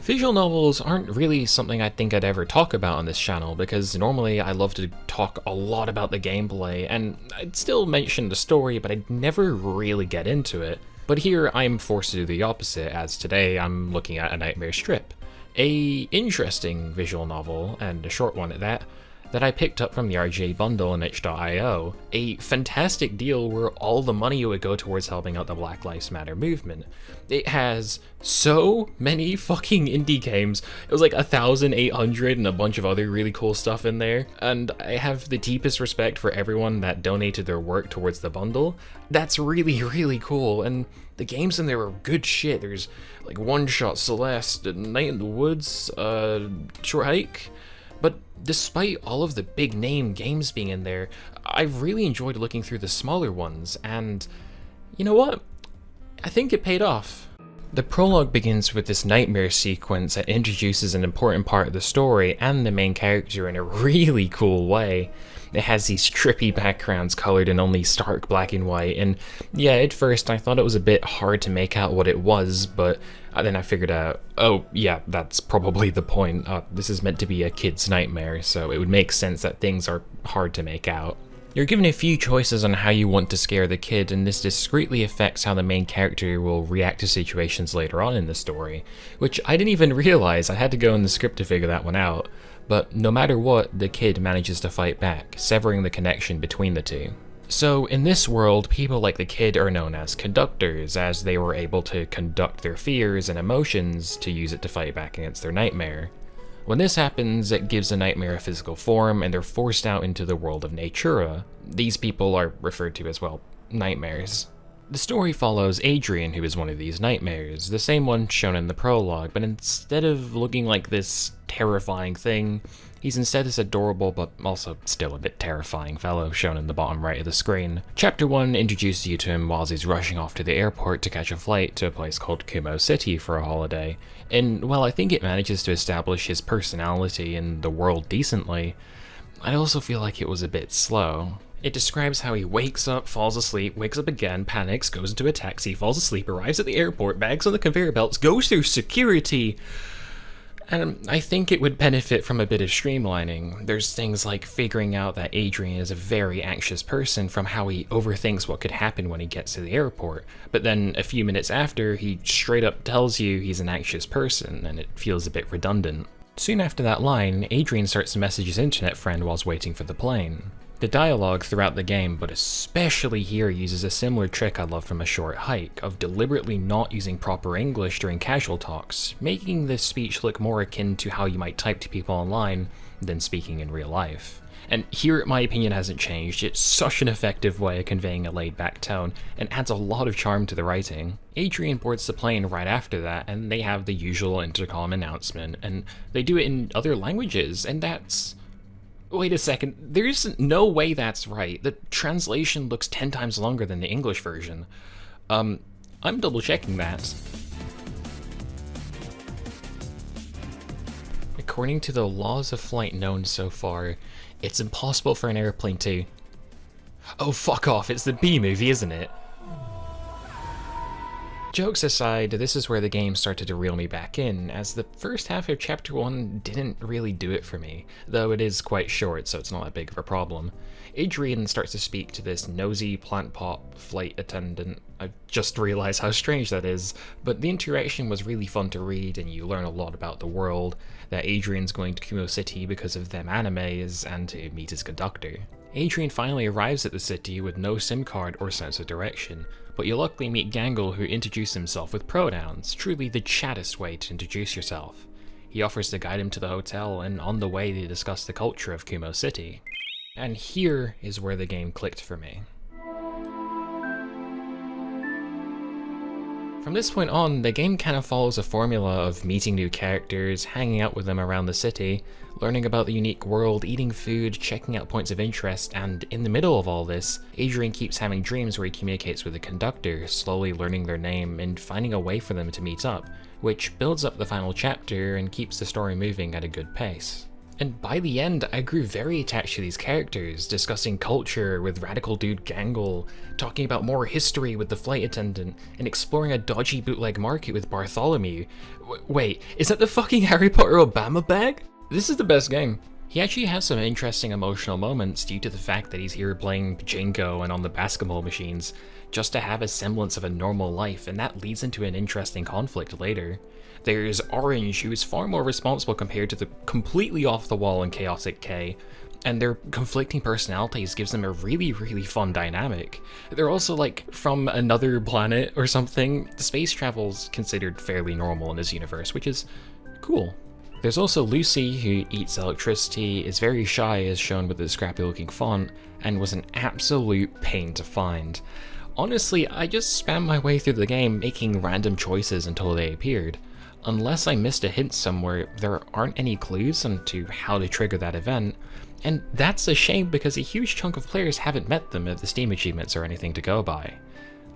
Visual novels aren't really something I think I'd ever talk about on this channel, because normally I love to talk a lot about the gameplay, and I'd still mention the story, but I'd never really get into it. But here I'm forced to do the opposite, as today I'm looking at A Nightmare Strip, a interesting visual novel, and a short one at that I picked up from the RGA bundle on itch.io, a fantastic deal where all the money would go towards helping out the Black Lives Matter movement. It has so many fucking indie games. It was like 1,800 and a bunch of other really cool stuff in there, and I have the deepest respect for everyone that donated their work towards the bundle. That's really, really cool, and the games in there are good shit. There's like One Shot, Celeste, Night in the Woods, Short Hike. But despite all of the big name games being in there, I've really enjoyed looking through the smaller ones, and you know what? I think it paid off. The prologue begins with this nightmare sequence that introduces an important part of the story and the main character in a really cool way. It has these trippy backgrounds colored in only stark black and white, and yeah, at first I thought it was a bit hard to make out what it was, but then I figured out, oh yeah, that's probably the point. This is meant to be a kid's nightmare, so it would make sense that things are hard to make out. You're given a few choices on how you want to scare the kid, and this discreetly affects how the main character will react to situations later on in the story, which I didn't even realize. I had to go in the script to figure that one out. But no matter what, the kid manages to fight back, severing the connection between the two. So in this world, people like the kid are known as conductors, as they were able to conduct their fears and emotions to use it to fight back against their nightmare. When this happens, it gives the nightmare a physical form, and they're forced out into the world of Natura. These people are referred to as, well, nightmares. The story follows Adrian, who is one of these nightmares, the same one shown in the prologue, but instead of looking like this terrifying thing, he's instead this adorable but also still a bit terrifying fellow shown in the bottom right of the screen. Chapter 1 introduces you to him while he's rushing off to the airport to catch a flight to a place called Kumo City for a holiday, and while I think it manages to establish his personality in the world decently, I also feel like it was a bit slow. It describes how he wakes up, falls asleep, wakes up again, panics, goes into a taxi, falls asleep, arrives at the airport, bags on the conveyor belts, goes through security. And I think it would benefit from a bit of streamlining. There's things like figuring out that Adrian is a very anxious person from how he overthinks what could happen when he gets to the airport, but then a few minutes after, he straight up tells you he's an anxious person, and it feels a bit redundant. Soon after that line, Adrian starts to message his internet friend whilst waiting for the plane. The dialogue throughout the game, but especially here, uses a similar trick I love from A Short Hike, of deliberately not using proper English during casual talks, making this speech look more akin to how you might type to people online than speaking in real life. And here, my opinion hasn't changed. It's such an effective way of conveying a laid-back tone, and adds a lot of charm to the writing. Adrian boards the plane right after that, and they have the usual intercom announcement, and they do it in other languages, and that's... Wait a second, there's no way that's right. The translation looks 10 times longer than the English version. I'm double checking that. According to the laws of flight known so far, it's impossible for an airplane to... Oh, fuck off, it's the B movie, isn't it? Jokes aside, this is where the game started to reel me back in, as the first half of Chapter 1 didn't really do it for me, though it is quite short, so it's not that big of a problem. Adrian starts to speak to this nosy plant pop flight attendant. I just realized how strange that is, but the interaction was really fun to read, and you learn a lot about the world, that Adrian's going to Kumo City because of them animes, and to meet his conductor. Adrian finally arrives at the city with no SIM card or sense of direction, but you luckily meet Gangle, who introduces himself with pronouns, truly the chattest way to introduce yourself. He offers to guide him to the hotel, and on the way they discuss the culture of Kumo City. And here is where the game clicked for me. From this point on, the game kind of follows a formula of meeting new characters, hanging out with them around the city, learning about the unique world, eating food, checking out points of interest, and in the middle of all this, Adrian keeps having dreams where he communicates with the conductor, slowly learning their name and finding a way for them to meet up, which builds up the final chapter and keeps the story moving at a good pace. And by the end, I grew very attached to these characters, discussing culture with Radical Dude Gangle, talking about more history with the flight attendant, and exploring a dodgy bootleg market with Bartholomew. Wait, is that the fucking Harry Potter Obama bag? This is the best game. He actually has some interesting emotional moments due to the fact that he's here playing pachinko and on the basketball machines, just to have a semblance of a normal life, and that leads into an interesting conflict later. There's Orange, who is far more responsible compared to the completely off-the-wall and chaotic K, and their conflicting personalities gives them a really fun dynamic. They're also like from another planet or something. The space travel's considered fairly normal in this universe, which is cool. There's also Lucy, who eats electricity, is very shy as shown with the scrappy looking font, and was an absolute pain to find. Honestly, I just spammed my way through the game making random choices until they appeared. Unless I missed a hint somewhere, there aren't any clues onto how to trigger that event, and that's a shame because a huge chunk of players haven't met them at the Steam achievements or anything to go by.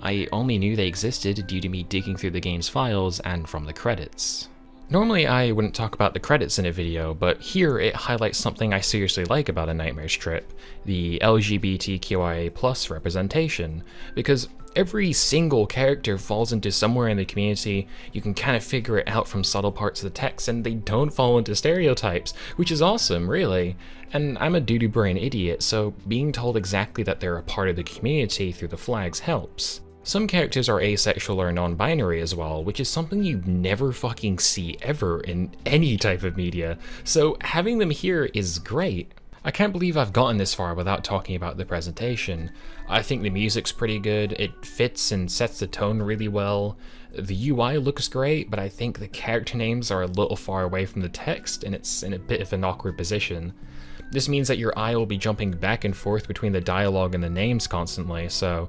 I only knew they existed due to me digging through the game's files and from the credits. Normally I wouldn't talk about the credits in a video, but here it highlights something I seriously like about A Nightmare's Trip, the LGBTQIA+ representation, because every single character falls into somewhere in the community. You can kind of figure it out from subtle parts of the text, and they don't fall into stereotypes, which is awesome, really. And I'm a doo-doo brain idiot, so being told exactly that they're a part of the community through the flags helps. Some characters are asexual or non-binary as well, which is something you never fucking see ever in any type of media, so having them here is great. I can't believe I've gotten this far without talking about the presentation. I think the music's pretty good, it fits and sets the tone really well. The UI looks great, but I think the character names are a little far away from the text and it's in a bit of an awkward position. This means that your eye will be jumping back and forth between the dialogue and the names constantly, so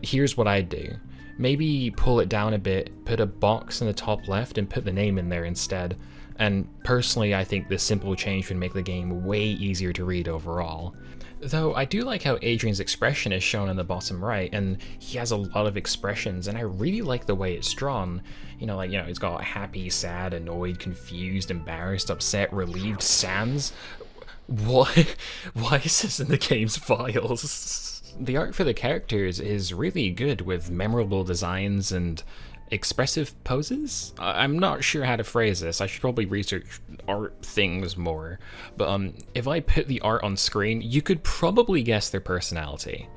here's what I'd do. Maybe pull it down a bit, put a box in the top left and put the name in there instead. And personally, I think this simple change would make the game way easier to read overall. Though I do like how Adrian's expression is shown in the bottom right, and he has a lot of expressions, and I really like the way it's drawn. He's got happy, sad, annoyed, confused, embarrassed, upset, relieved, sans. Why is this in the game's files? The art for the characters is really good with memorable designs and expressive poses? I'm not sure how to phrase this. I should probably research art things more. But if I put the art on screen, you could probably guess their personality.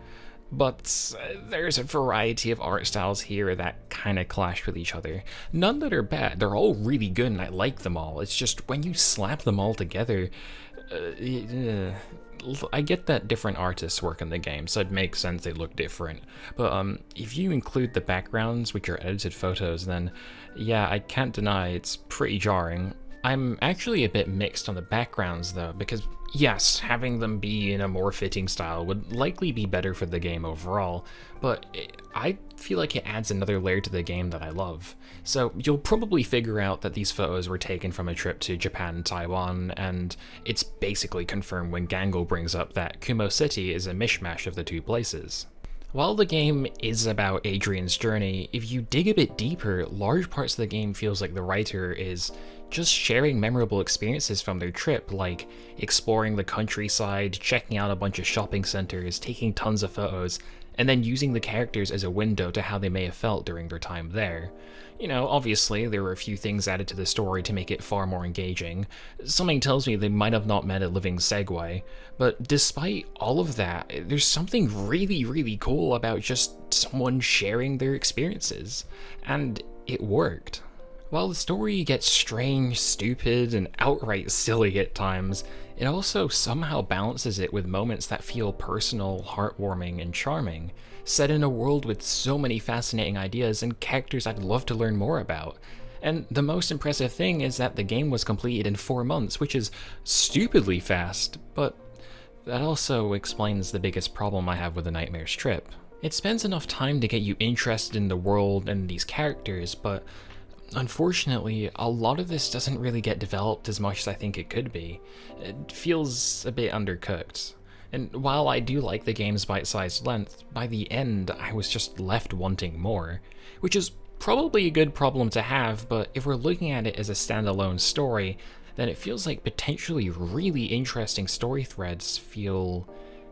But there's a variety of art styles here that kind of clash with each other. None that are bad. They're all really good and I like them all. It's just when you slap them all together, I get that different artists work in the game, so it makes sense they look different. But if you include the backgrounds, which are edited photos, then yeah, I can't deny it's pretty jarring. I'm actually a bit mixed on the backgrounds though, because yes, having them be in a more fitting style would likely be better for the game overall, but I feel like it adds another layer to the game that I love. So you'll probably figure out that these photos were taken from a trip to Japan and Taiwan, and it's basically confirmed when Gangle brings up that Kumo City is a mishmash of the two places. While the game is about Adrian's journey, if you dig a bit deeper, large parts of the game feels like the writer is just sharing memorable experiences from their trip, like exploring the countryside, checking out a bunch of shopping centers, taking tons of photos, and then using the characters as a window to how they may have felt during their time there. Obviously, there were a few things added to the story to make it far more engaging. Something tells me they might have not met a living segue, but despite all of that, there's something really cool about just someone sharing their experiences, and it worked. While the story gets strange, stupid, and outright silly at times, it also somehow balances it with moments that feel personal, heartwarming, and charming, set in a world with so many fascinating ideas and characters I'd love to learn more about. And the most impressive thing is that the game was completed in 4 months, which is stupidly fast, but that also explains the biggest problem I have with A Nightmare's Trip. It spends enough time to get you interested in the world and these characters, but unfortunately, a lot of this doesn't really get developed as much as I think it could be. It feels a bit undercooked. And while I do like the game's bite-sized length, by the end I was just left wanting more. Which is probably a good problem to have, but if we're looking at it as a standalone story, then it feels like potentially really interesting story threads feel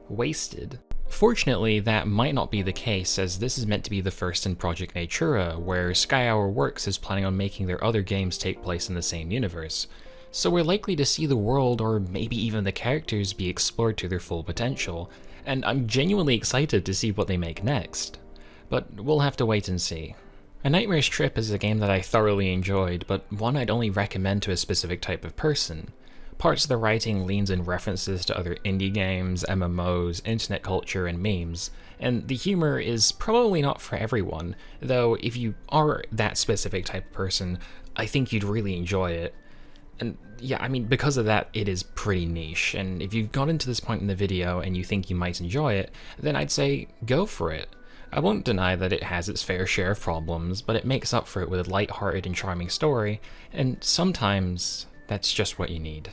wasted. Fortunately, that might not be the case, as this is meant to be the first in Project Natura, where Skyhour Works is planning on making their other games take place in the same universe. So we're likely to see the world, or maybe even the characters, be explored to their full potential, and I'm genuinely excited to see what they make next. But we'll have to wait and see. A Nightmare's Trip is a game that I thoroughly enjoyed, but one I'd only recommend to a specific type of person. Parts of the writing leans in references to other indie games, MMOs, internet culture, and memes, and the humor is probably not for everyone, though if you are that specific type of person, I think you'd really enjoy it. And yeah, I mean, because of that, it is pretty niche, and if you've gotten to this point in the video and you think you might enjoy it, then I'd say go for it. I won't deny that it has its fair share of problems, but it makes up for it with a light-hearted and charming story, and sometimes that's just what you need.